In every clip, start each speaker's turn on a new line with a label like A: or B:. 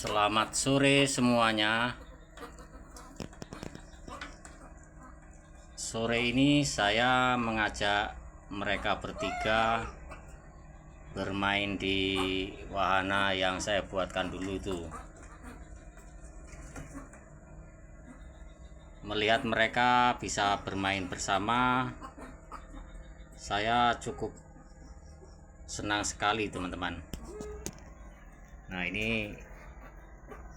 A: Selamat sore semuanya. Sore ini saya mengajak mereka bertiga bermain di wahana yang saya buatkan dulu itu. Melihat mereka bisa bermain bersama, saya cukup senang sekali teman-teman. Nah, ini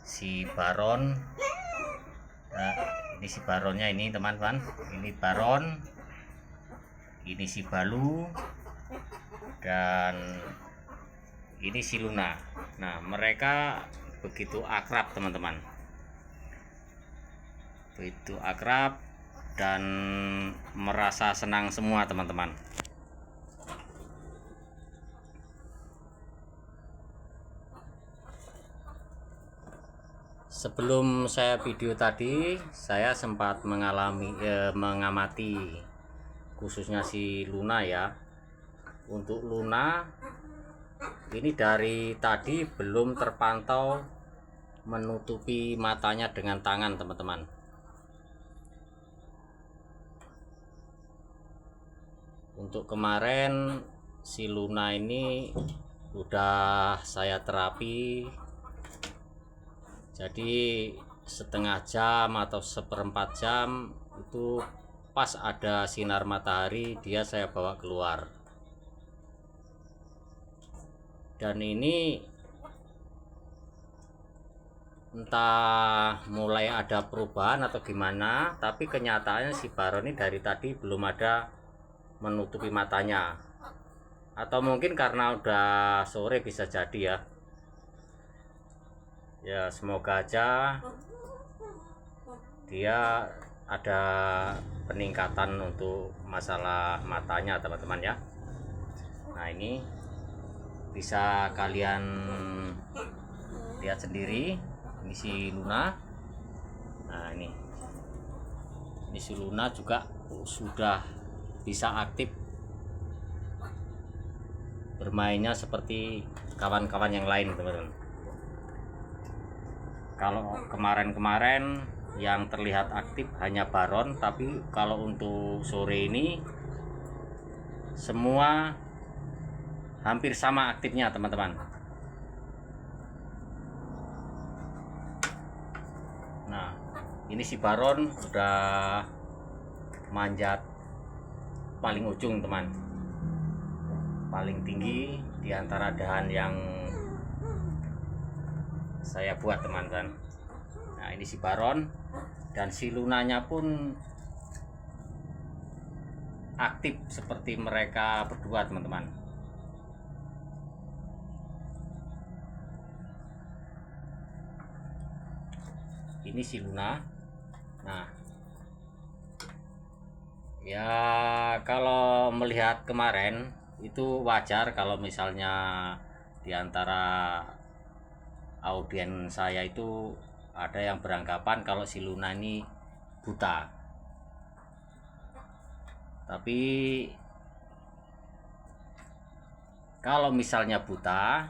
A: si Baron. Nah, ini si Baronnya ini teman-teman. Ini Baron, ini si Balu, dan ini si Luna. Nah, mereka begitu akrab teman-teman, begitu akrab dan merasa senang semua teman-teman. Sebelum saya video tadi, saya sempat mengamati khususnya si Luna ya. Untuk Luna ini dari tadi belum terpantau menutupi matanya dengan tangan teman-teman. Untuk kemarin si Luna ini udah saya terapi, jadi setengah jam atau seperempat jam itu pas ada sinar matahari dia saya bawa keluar. Dan ini entah mulai ada perubahan atau gimana, tapi kenyataannya si Baron ini dari tadi belum ada menutupi matanya. Atau mungkin karena udah sore, bisa jadi ya. Ya, semoga aja dia ada peningkatan untuk masalah matanya teman-teman ya. Nah, ini bisa kalian lihat sendiri, ini si Luna. Nah, ini si Luna juga sudah bisa aktif bermainnya seperti kawan-kawan yang lain teman-teman. Kalau kemarin-kemarin yang terlihat aktif hanya Baron, tapi kalau untuk sore ini semua hampir sama aktifnya teman-teman. Nah, ini si Baron udah manjat paling ujung teman, paling tinggi di antara dahan yang saya buat teman-teman. Nah, ini si Baron, dan si Lunanya pun aktif seperti mereka berdua teman-teman. Ini si Luna. Nah, ya kalau melihat kemarin itu wajar kalau misalnya di antara audien saya itu ada yang beranggapan kalau si Luna ini buta. Tapi kalau misalnya buta,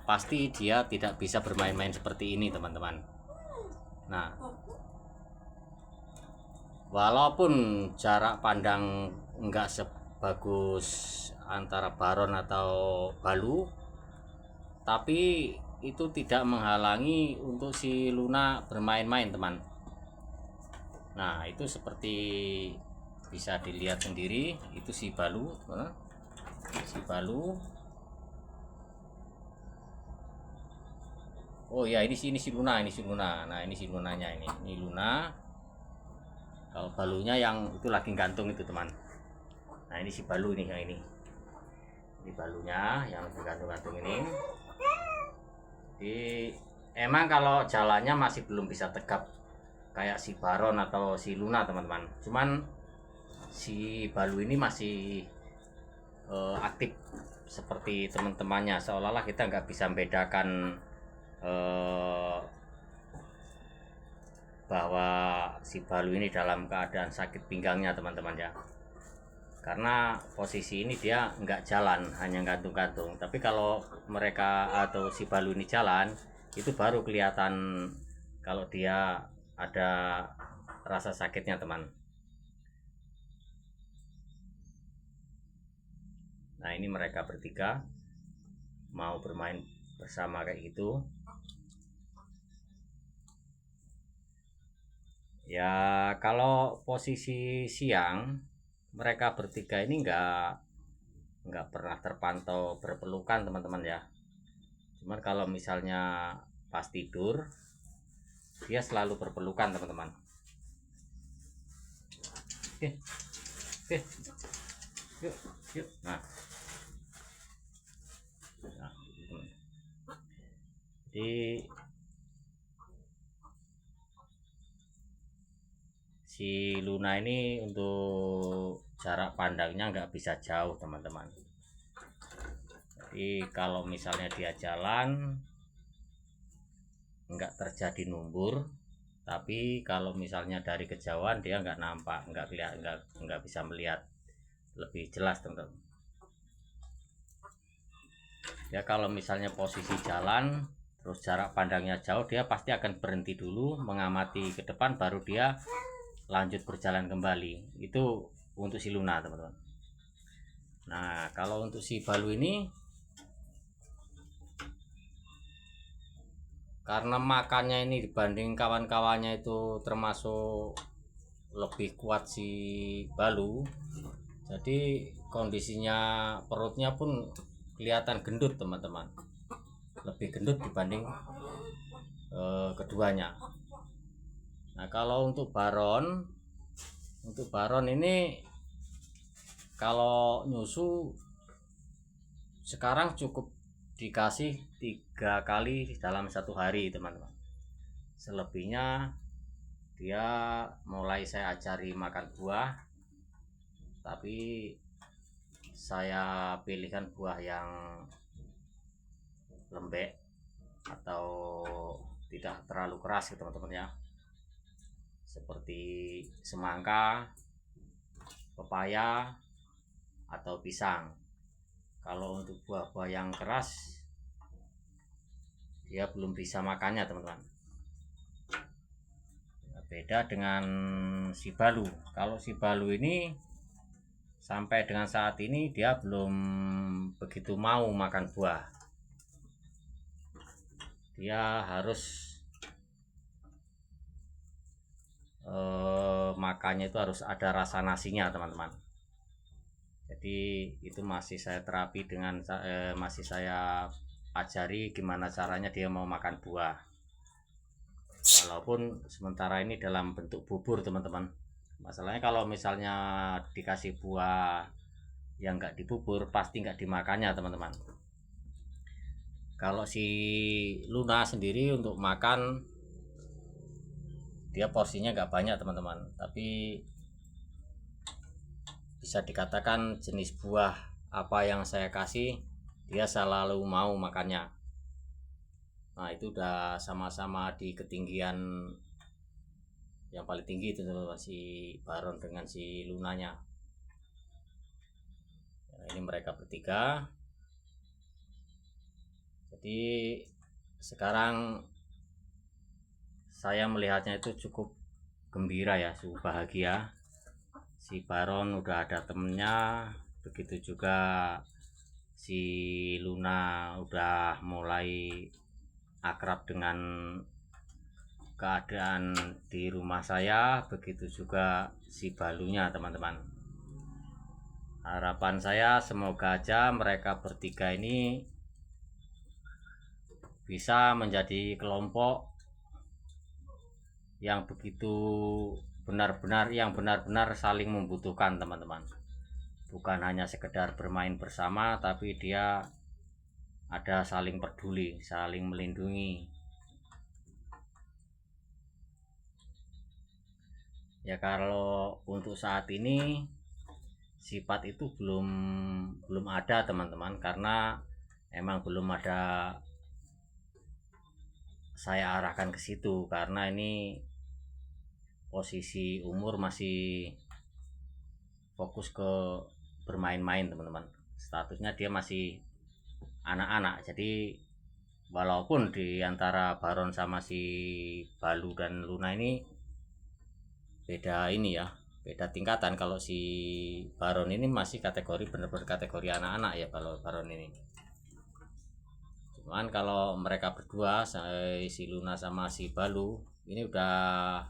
A: pasti dia tidak bisa bermain-main seperti ini teman-teman. Nah, walaupun jarak pandang enggak sebagus antara Baron atau Balu, tapi itu tidak menghalangi untuk si Luna bermain-main teman. Nah, itu seperti bisa dilihat sendiri, itu si Balu, si Balu. Oh ya, ini si Luna, ini si Luna. Nah, ini si Lunanya ini Luna. Kalau Balunya yang itu lagi gantung itu teman. Nah, ini si Balu ini yang ini. Ini Balunya yang gantung-gantung ini. Emang kalau jalannya masih belum bisa tegap kayak si Baron atau si Luna teman-teman. Cuman si Balu ini masih aktif seperti teman-temannya, seolah-olah kita nggak bisa membedakan bahwa si Balu ini dalam keadaan sakit pinggangnya teman-teman ya. Karena posisi ini dia nggak jalan, hanya gantung-gantung. Tapi kalau mereka atau si Balu ini jalan, itu baru kelihatan kalau dia ada rasa sakitnya teman. Nah ini mereka bertiga mau bermain bersama kayak gitu ya. Kalau posisi siang mereka bertiga ini nggak pernah terpantau berpelukan teman-teman ya. Cuman kalau misalnya pas tidur dia selalu berpelukan teman-teman. Oke, oke, yuk, yuk. Nah, jadi si Luna ini untuk jarak pandangnya nggak bisa jauh teman-teman. Jadi kalau misalnya dia jalan nggak terjadi numbur, tapi kalau misalnya dari kejauhan dia nggak nampak, nggak bisa melihat lebih jelas teman-teman. Ya kalau misalnya posisi jalan terus jarak pandangnya jauh, dia pasti akan berhenti dulu mengamati ke depan baru dia lanjut berjalan kembali. Itu untuk si Luna teman-teman. Nah kalau untuk si Balu ini karena makannya ini dibanding kawan-kawannya itu termasuk lebih kuat si Balu, jadi kondisinya perutnya pun kelihatan gendut teman-teman, lebih gendut dibanding keduanya. Nah kalau untuk Baron ini kalau nyusu sekarang cukup dikasih 3 kali dalam 1 hari teman-teman. Selebihnya dia mulai saya ajari makan buah, tapi saya pilihkan buah yang lembek atau tidak terlalu keras ya teman-teman ya, seperti semangka, pepaya, atau pisang. Kalau untuk buah-buah yang keras dia belum bisa makannya teman-teman. Beda dengan si Balu. Kalau si Balu ini sampai dengan saat ini dia belum begitu mau makan buah. Dia harus makannya itu harus ada rasa nasinya teman-teman. Jadi itu masih saya terapi dengan masih saya ajari gimana caranya dia mau makan buah, walaupun sementara ini dalam bentuk bubur teman-teman. Masalahnya kalau misalnya dikasih buah yang nggak dibubur pasti nggak dimakannya teman-teman. Kalau si Luna sendiri untuk makan dia porsinya nggak banyak teman-teman, tapi bisa dikatakan jenis buah apa yang saya kasih dia selalu mau makannya. Nah itu udah sama-sama di ketinggian yang paling tinggi itu teman-teman, si Baron dengan si Lunanya. Nah, ini mereka bertiga. Jadi sekarang saya melihatnya itu cukup gembira ya, cukup bahagia. Si Baron udah ada temennya, begitu juga si Luna udah mulai akrab dengan keadaan di rumah saya, begitu juga si Balunya teman-teman. Harapan saya semoga aja mereka bertiga ini bisa menjadi kelompok yang benar-benar saling membutuhkan teman-teman. Bukan hanya sekedar bermain bersama, tapi dia ada saling peduli, saling melindungi. Ya kalau untuk saat ini sifat itu belum ada teman-teman, karena emang belum ada saya arahkan ke situ, karena ini posisi umur masih fokus ke bermain-main teman-teman. Statusnya dia masih anak-anak, jadi walaupun di antara Baron sama si Balu dan Luna ini beda ini ya, beda tingkatan. Kalau si Baron ini masih kategori bener-bener kategori anak-anak ya, kalau Baron ini. Cuman kalau mereka berdua, si Luna sama si Balu ini udah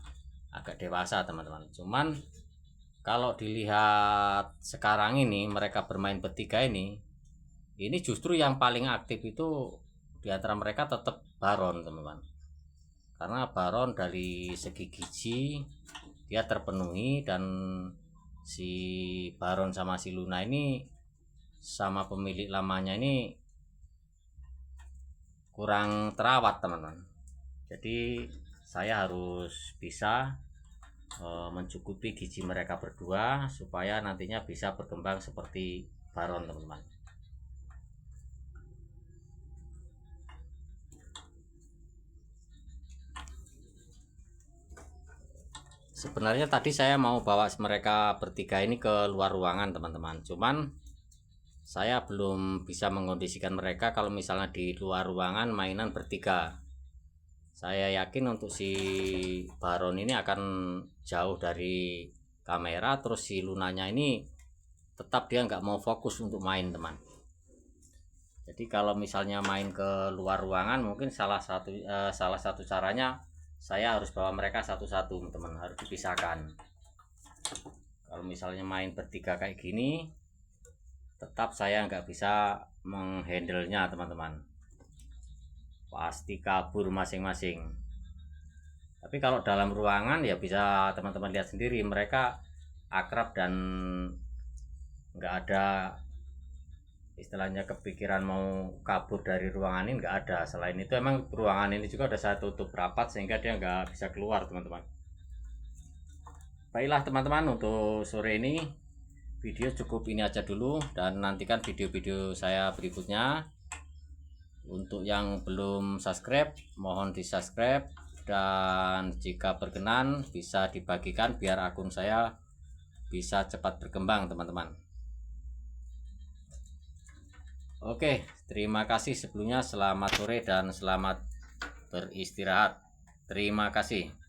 A: agak dewasa teman-teman. Cuman kalau dilihat sekarang ini mereka bermain bertiga ini justru yang paling aktif itu di antara mereka tetap Baron teman-teman. Karena Baron dari segi gizi dia terpenuhi, dan si Baron sama si Luna ini sama pemilik lamanya ini kurang terawat teman-teman. Jadi saya harus bisa mencukupi gizi mereka berdua supaya nantinya bisa berkembang seperti Baron teman-teman. Sebenarnya tadi saya mau bawa mereka bertiga ini ke luar ruangan teman-teman, cuman saya belum bisa mengkondisikan mereka kalau misalnya di luar ruangan mainan bertiga. Saya yakin untuk si Baron ini akan jauh dari kamera, terus si Lunanya ini tetap dia nggak mau fokus untuk main teman. Jadi kalau misalnya main ke luar ruangan, mungkin salah satu caranya saya harus bawa mereka satu-satu teman, harus dipisahkan. Kalau misalnya main bertiga kayak gini, tetap saya nggak bisa menghandle-nya teman-teman, pasti kabur masing-masing. Tapi kalau dalam ruangan ya bisa teman-teman lihat sendiri, mereka akrab dan nggak ada istilahnya kepikiran mau kabur dari ruangan ini, nggak ada. Selain itu emang ruangan ini juga udah saya tutup rapat sehingga dia nggak bisa keluar teman-teman. Baiklah teman-teman, untuk sore ini video cukup ini aja dulu, dan nantikan video-video saya berikutnya. Untuk yang belum subscribe mohon di subscribe, dan jika berkenan bisa dibagikan biar akun saya bisa cepat berkembang teman-teman. Oke, terima kasih sebelumnya. Selamat sore dan selamat beristirahat. Terima kasih.